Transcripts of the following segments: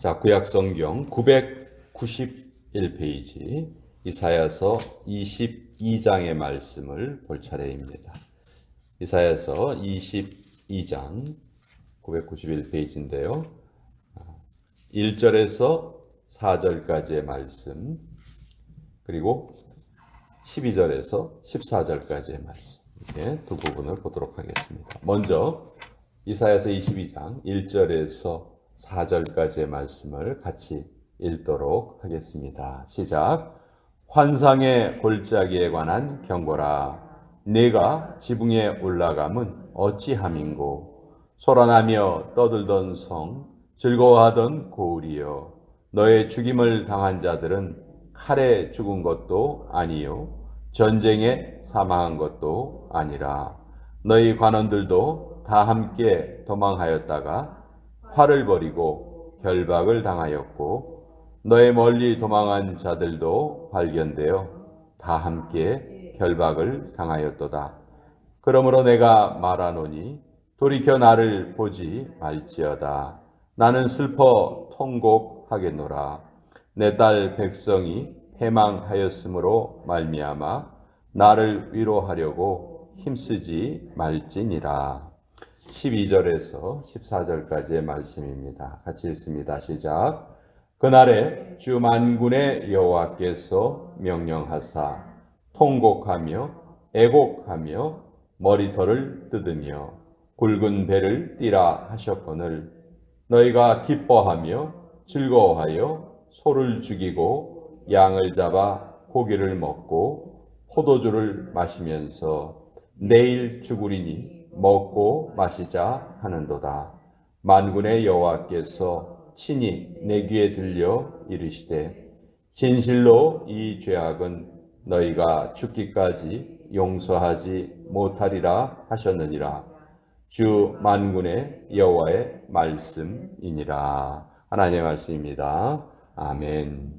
자, 구약 성경 991페이지 이사야서 22장의 말씀을 볼 차례입니다. 이사야서 22장 991페이지인데요. 1절에서 4절까지의 말씀, 그리고 12절에서 14절까지의 말씀, 이렇게 두 부분을 보도록 하겠습니다. 먼저 이사야서 22장 1절에서 4절까지의 말씀을 같이 읽도록 하겠습니다. 시작. 환상의 골짜기에 관한 경고라. 네가 지붕에 올라감은 어찌함인고. 소란하며 떠들던 성, 즐거워하던 고을이여. 너의 죽임을 당한 자들은 칼에 죽은 것도 아니요 전쟁에 사망한 것도 아니라 너희 관원들도 다 함께 도망하였다가 활을 버리고 결박을 당하였고 너의 멀리 도망한 자들도 발견되어 다 함께 결박을 당하였도다. 그러므로 내가 말하노니 돌이켜 나를 보지 말지어다. 나는 슬퍼 통곡하겠노라. 내 딸 백성이 패망하였으므로 말미암아 나를 위로하려고 힘쓰지 말지니라. 12절에서 14절까지의 말씀입니다. 같이 읽습니다. 시작. 그날에 주 만군의 여호와께서 명령하사 통곡하며 애곡하며 머리털을 뜯으며 굵은 배를 띠라 하셨거늘 너희가 기뻐하며 즐거워하여 소를 죽이고 양을 잡아 고기를 먹고 포도주를 마시면서 내일 죽으리니 먹고 마시자 하는도다. 만군의 여호와께서 친히 내 귀에 들려 이르시되 진실로 이 죄악은 너희가 죽기까지 용서하지 못하리라 하셨느니라. 주 만군의 여호와의 말씀이니라. 하나님의 말씀입니다. 아멘.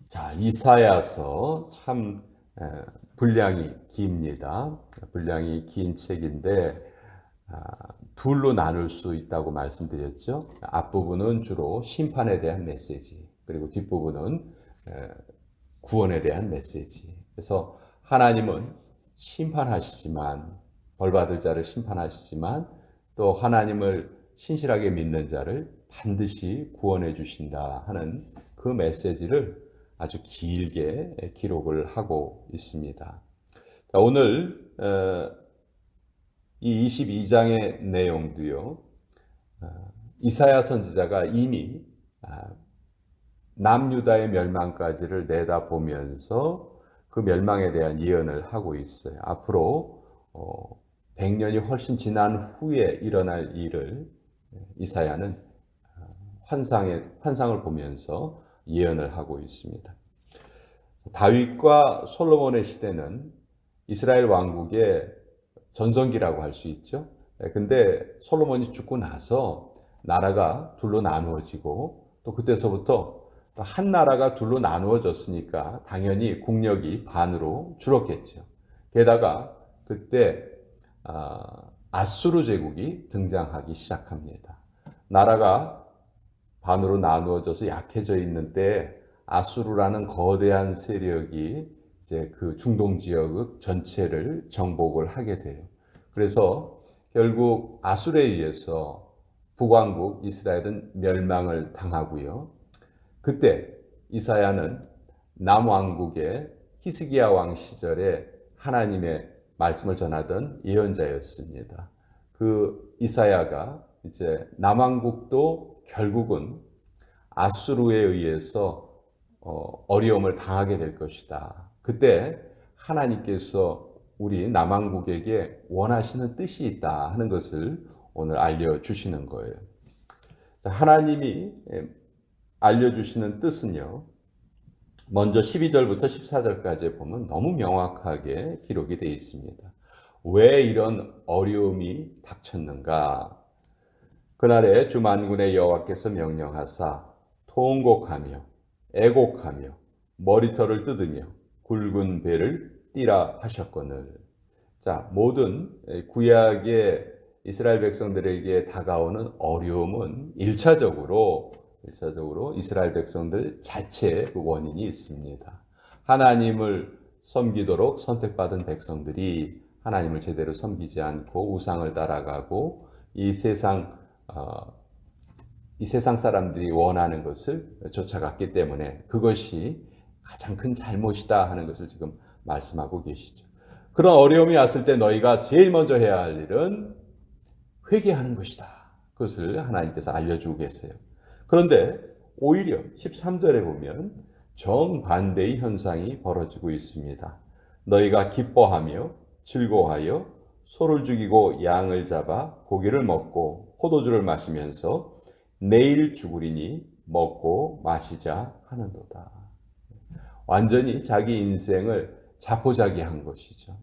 자, 이사야서 참 분량이 깁니다. 분량이 긴 책인데 둘로 나눌 수 있다고 말씀드렸죠. 앞부분은 주로 심판에 대한 메시지, 그리고 뒷부분은 구원에 대한 메시지. 그래서 하나님은 심판하시지만, 벌받을 자를 심판하시지만 또 하나님을 신실하게 믿는 자를 반드시 구원해 주신다 하는 그 메시지를 아주 길게 기록을 하고 있습니다. 자, 오늘 이 22장의 내용도요, 이사야 선지자가 이미 남유다의 멸망까지를 내다보면서 그 멸망에 대한 예언을 하고 있어요. 앞으로 100년이 훨씬 지난 후에 일어날 일을 이사야는 환상을 보면서 예언을 하고 있습니다. 다윗과 솔로몬의 시대는 이스라엘 왕국의 전성기라고 할 수 있죠. 근데 솔로몬이 죽고 나서 나라가 둘로 나누어지고 또 그때서부터 한 나라가 둘로 나누어졌으니까 당연히 국력이 반으로 줄었겠죠. 게다가 그때 아수르 제국이 등장하기 시작합니다. 나라가 반으로 나누어져서 약해져 있는 때 아수르라는 거대한 세력이 이제 그 중동 지역 전체를 정복을 하게 돼요. 그래서 결국 아수르에 의해서 북왕국 이스라엘은 멸망을 당하고요. 그때 이사야는 남왕국의 히스기야 왕 시절에 하나님의 말씀을 전하던 예언자였습니다. 그 이사야가 이제 남왕국도 결국은 아수르에 의해서 어려움을 당하게 될 것이다. 그때 하나님께서 우리 남왕국에게 원하시는 뜻이 있다 하는 것을 오늘 알려주시는 거예요. 하나님이 알려주시는 뜻은요, 먼저 12절부터 14절까지 보면 너무 명확하게 기록이 되어 있습니다. 왜 이런 어려움이 닥쳤는가? 그날에 주 만군의 여호와께서 명령하사 통곡하며 애곡하며 머리털을 뜯으며 굵은 배를 띠라 하셨거늘. 자, 모든 구약의 이스라엘 백성들에게 다가오는 어려움은 일차적으로 이스라엘 백성들 자체의 그 원인이 있습니다. 하나님을 섬기도록 선택받은 백성들이 하나님을 제대로 섬기지 않고 우상을 따라가고 이 세상 사람들이 원하는 것을 쫓아갔기 때문에 그것이 가장 큰 잘못이다 하는 것을 지금 말씀하고 계시죠. 그런 어려움이 왔을 때 너희가 제일 먼저 해야 할 일은 회개하는 것이다. 그것을 하나님께서 알려주고 계세요. 그런데 오히려 13절에 보면 정반대의 현상이 벌어지고 있습니다. 너희가 기뻐하며 즐거워하여 소를 죽이고 양을 잡아 고기를 먹고 포도주를 마시면서 내일 죽으리니 먹고 마시자 하는도다. 완전히 자기 인생을 자포자기한 것이죠.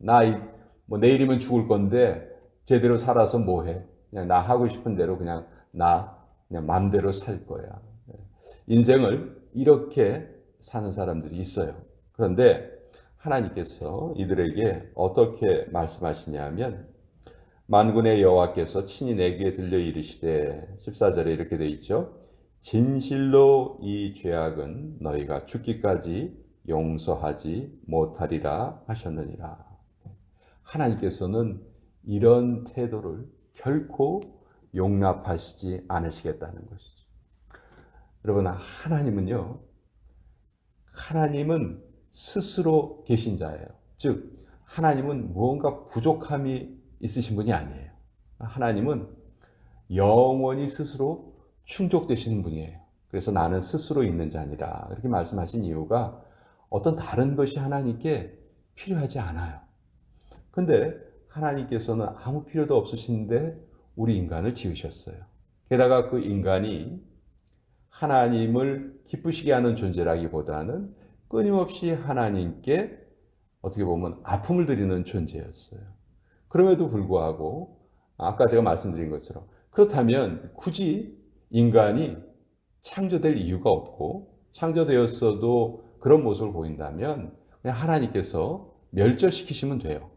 내일이면 죽을 건데 제대로 살아서 뭐해? 그냥 나 하고 싶은 대로 그냥 맘대로 살 거야. 인생을 이렇게 사는 사람들이 있어요. 그런데 하나님께서 이들에게 어떻게 말씀하시냐면 만군의 여호와께서 친히 내게 들려 이르시되 14절에 이렇게 되어 있죠. 진실로 이 죄악은 너희가 죽기까지 용서하지 못하리라 하셨느니라. 하나님께서는 이런 태도를 결코 용납하시지 않으시겠다는 것이죠. 여러분, 하나님은 스스로 계신 자예요. 즉 하나님은 무언가 부족함이 있으신 분이 아니에요. 하나님은 영원히 스스로 충족되시는 분이에요. 그래서 나는 스스로 있는 자니라 이렇게 말씀하신 이유가 어떤 다른 것이 하나님께 필요하지 않아요. 근데 하나님께서는 아무 필요도 없으신데 우리 인간을 지으셨어요. 게다가 그 인간이 하나님을 기쁘시게 하는 존재라기보다는 끊임없이 하나님께 어떻게 보면 아픔을 드리는 존재였어요. 그럼에도 불구하고 아까 제가 말씀드린 것처럼 그렇다면 굳이 인간이 창조될 이유가 없고 창조되었어도 그런 모습을 보인다면 그냥 하나님께서 멸절시키시면 돼요.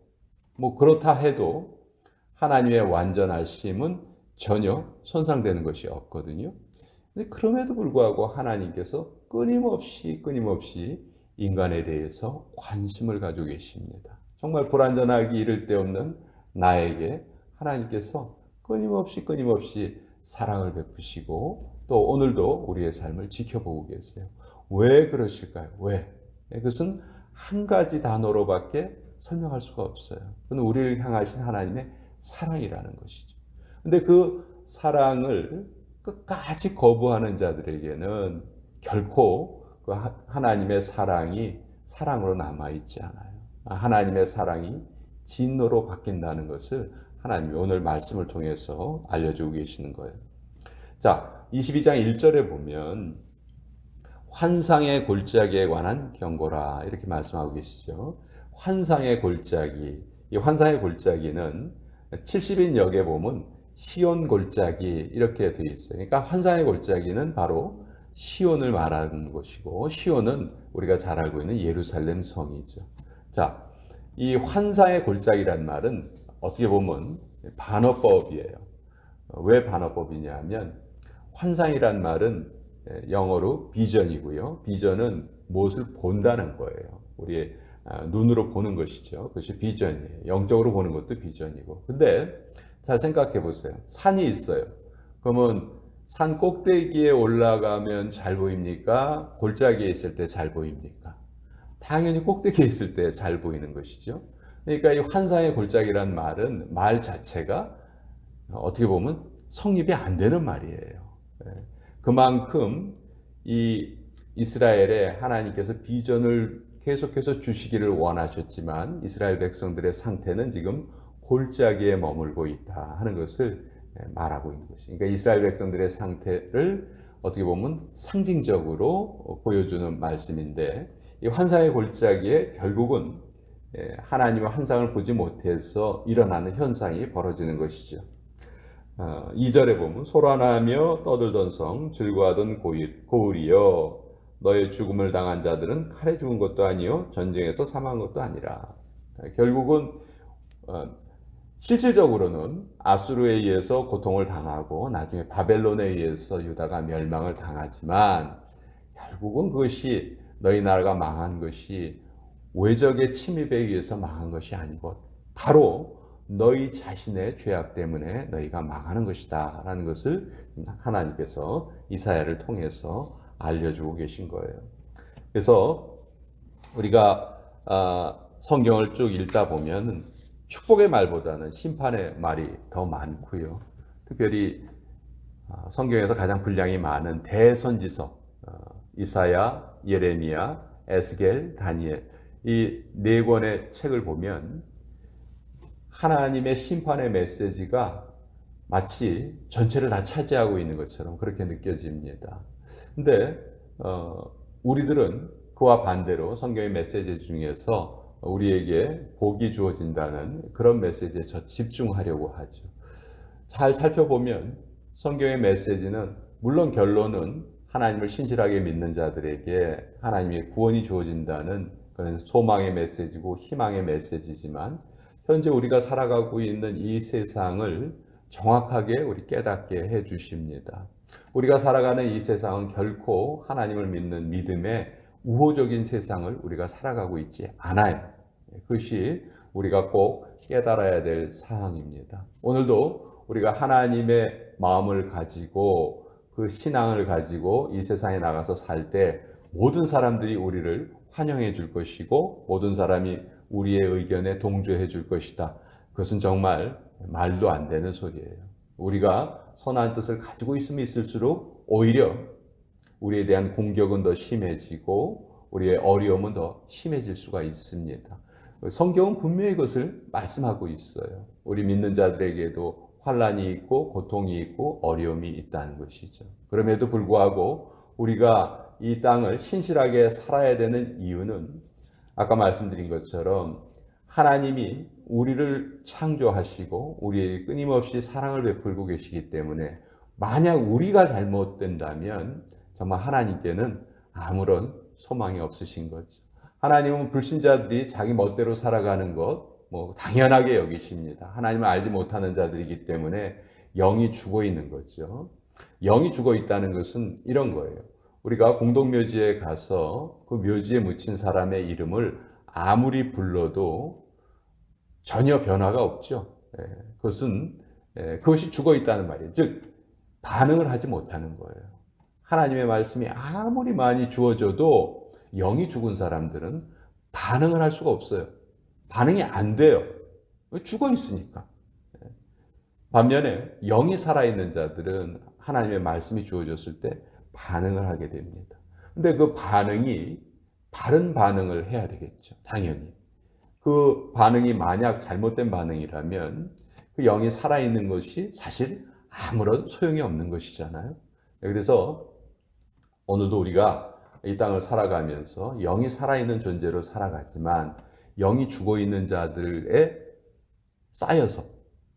그렇다 해도 하나님의 완전하심은 전혀 손상되는 것이 없거든요. 근데 그럼에도 불구하고 하나님께서 끊임없이 인간에 대해서 관심을 가지고 계십니다. 정말 불완전하기 이를 데 없는 나에게 하나님께서 끊임없이 사랑을 베푸시고 또 오늘도 우리의 삶을 지켜보고 계세요. 왜 그러실까요? 왜? 그것은 한 가지 단어로밖에 설명할 수가 없어요. 그건 우리를 향하신 하나님의 사랑이라는 것이죠. 근데 그 사랑을 끝까지 거부하는 자들에게는 결코 그 하나님의 사랑이 사랑으로 남아있지 않아요. 하나님의 사랑이 진노로 바뀐다는 것을 하나님이 오늘 말씀을 통해서 알려주고 계시는 거예요. 자, 22장 1절에 보면 환상의 골짜기에 관한 경고라 이렇게 말씀하고 계시죠. 환상의 골짜기, 이 환상의 골짜기는 70인역에 보면 시온 골짜기 이렇게 되어 있어요. 그러니까 환상의 골짜기는 바로 시온을 말하는 것이고 시온은 우리가 잘 알고 있는 예루살렘 성이죠. 자, 이 환상의 골짜기란 말은 어떻게 보면 반어법이에요. 왜 반어법이냐 하면 환상이란 말은 영어로 비전이고요. 비전은 무엇을 본다는 거예요. 우리의 눈으로 보는 것이죠. 그것이 비전이에요. 영적으로 보는 것도 비전이고. 근데 잘 생각해 보세요. 산이 있어요. 그러면 산 꼭대기에 올라가면 잘 보입니까? 골짜기에 있을 때 잘 보입니까? 당연히 꼭대기에 있을 때 잘 보이는 것이죠. 그러니까 이 환상의 골짜기란 말은 말 자체가 어떻게 보면 성립이 안 되는 말이에요. 그만큼 이 이스라엘에 하나님께서 비전을 계속해서 주시기를 원하셨지만 이스라엘 백성들의 상태는 지금 골짜기에 머물고 있다 하는 것을 말하고 있는 것이. 그러니까 이스라엘 백성들의 상태를 어떻게 보면 상징적으로 보여주는 말씀인데 이 환상의 골짜기에 결국은 하나님의 환상을 보지 못해서 일어나는 현상이 벌어지는 것이죠. 2절에 보면 소란하며 떠들던 성 즐거워하던 고을이여 너의 죽음을 당한 자들은 칼에 죽은 것도 아니요 전쟁에서 사망한 것도 아니라. 결국은 실질적으로는 아수르에 의해서 고통을 당하고 나중에 바벨론에 의해서 유다가 멸망을 당하지만 결국은 그것이 너희 나라가 망한 것이 외적의 침입에 의해서 망한 것이 아니고 바로 너희 자신의 죄악 때문에 너희가 망하는 것이다 라는 것을 하나님께서 이사야를 통해서 알려주고 계신 거예요. 그래서 우리가 성경을 쭉 읽다 보면 축복의 말보다는 심판의 말이 더 많고요. 특별히 성경에서 가장 분량이 많은 대선지서 이사야, 예레미야, 에스겔, 다니엘 이 네 권의 책을 보면 하나님의 심판의 메시지가 마치 전체를 다 차지하고 있는 것처럼 그렇게 느껴집니다. 근데 우리들은 그와 반대로 성경의 메시지 중에서 우리에게 복이 주어진다는 그런 메시지에 집중하려고 하죠. 잘 살펴보면 성경의 메시지는 물론 결론은 하나님을 신실하게 믿는 자들에게 하나님의 구원이 주어진다는 그런 소망의 메시지고 희망의 메시지지만 현재 우리가 살아가고 있는 이 세상을 정확하게 우리 깨닫게 해 주십니다. 우리가 살아가는 이 세상은 결코 하나님을 믿는 믿음의 우호적인 세상을 우리가 살아가고 있지 않아요. 그것이 우리가 꼭 깨달아야 될 사항입니다. 오늘도 우리가 하나님의 마음을 가지고 그 신앙을 가지고 이 세상에 나가서 살 때 모든 사람들이 우리를 환영해 줄 것이고 모든 사람이 우리의 의견에 동조해 줄 것이다. 그것은 정말 말도 안 되는 소리예요. 우리가 선한 뜻을 가지고 있으면 있을수록 오히려 우리에 대한 공격은 더 심해지고 우리의 어려움은 더 심해질 수가 있습니다. 성경은 분명히 그것을 말씀하고 있어요. 우리 믿는 자들에게도 환난이 있고 고통이 있고 어려움이 있다는 것이죠. 그럼에도 불구하고 우리가 이 땅을 신실하게 살아야 되는 이유는 아까 말씀드린 것처럼 하나님이 우리를 창조하시고 우리에게 끊임없이 사랑을 베풀고 계시기 때문에 만약 우리가 잘못된다면 정말 하나님께는 아무런 소망이 없으신 거죠. 하나님은 불신자들이 자기 멋대로 살아가는 것 당연하게 여기십니다. 하나님을 알지 못하는 자들이기 때문에 영이 죽어 있는 거죠. 영이 죽어 있다는 것은 이런 거예요. 우리가 공동묘지에 가서 그 묘지에 묻힌 사람의 이름을 아무리 불러도 전혀 변화가 없죠. 그것이 죽어 있다는 말이에요. 즉 반응을 하지 못하는 거예요. 하나님의 말씀이 아무리 많이 주어져도 영이 죽은 사람들은 반응을 할 수가 없어요. 반응이 안 돼요. 죽어 있으니까. 반면에 영이 살아있는 자들은 하나님의 말씀이 주어졌을 때 반응을 하게 됩니다. 근데 그 반응이 바른 반응을 해야 되겠죠. 당연히. 그 반응이 만약 잘못된 반응이라면 그 영이 살아있는 것이 사실 아무런 소용이 없는 것이잖아요. 그래서 오늘도 우리가 이 땅을 살아가면서 영이 살아있는 존재로 살아가지만 영이 죽어있는 자들에 쌓여서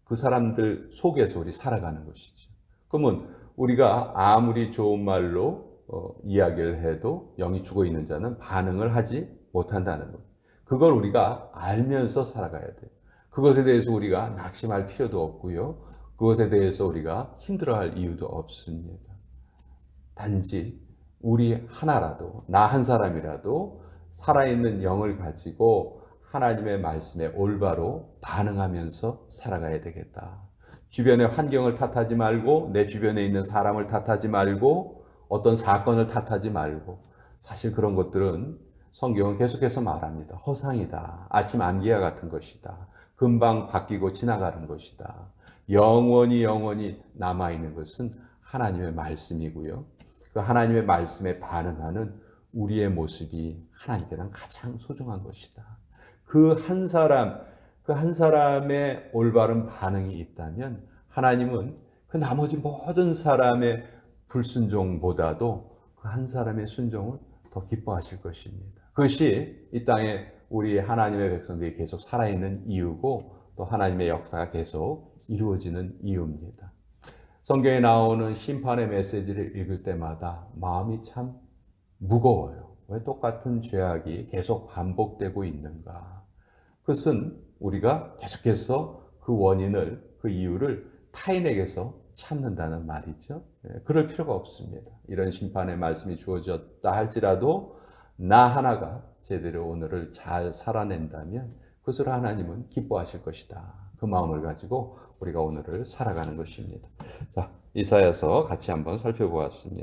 그 사람들 속에서 우리 살아가는 것이죠. 그러면 우리가 아무리 좋은 말로 이야기를 해도 영이 죽어있는 자는 반응을 하지 못한다는 것. 그걸 우리가 알면서 살아가야 돼요. 그것에 대해서 우리가 낙심할 필요도 없고요. 그것에 대해서 우리가 힘들어할 이유도 없습니다. 단지 우리 하나라도, 나 한 사람이라도 살아있는 영을 가지고 하나님의 말씀에 올바로 반응하면서 살아가야 되겠다. 주변의 환경을 탓하지 말고 내 주변에 있는 사람을 탓하지 말고 어떤 사건을 탓하지 말고 사실 그런 것들은 성경은 계속해서 말합니다. 허상이다. 아침 안개와 같은 것이다. 금방 바뀌고 지나가는 것이다. 영원히 남아있는 것은 하나님의 말씀이고요. 그 하나님의 말씀에 반응하는 우리의 모습이 하나님께는 가장 소중한 것이다. 그 한 사람의 올바른 반응이 있다면 하나님은 그 나머지 모든 사람의 불순종보다도 그 한 사람의 순종을 더 기뻐하실 것입니다. 그것이 이 땅에 우리 하나님의 백성들이 계속 살아있는 이유고 또 하나님의 역사가 계속 이루어지는 이유입니다. 성경에 나오는 심판의 메시지를 읽을 때마다 마음이 참 무거워요. 왜 똑같은 죄악이 계속 반복되고 있는가? 그것은 우리가 계속해서 그 원인을, 그 이유를 타인에게서 찾는다는 말이죠. 그럴 필요가 없습니다. 이런 심판의 말씀이 주어졌다 할지라도 나 하나가 제대로 오늘을 잘 살아낸다면 그것을 하나님은 기뻐하실 것이다. 그 마음을 가지고 우리가 오늘을 살아가는 것입니다. 자, 이사야서 같이 한번 살펴보았습니다.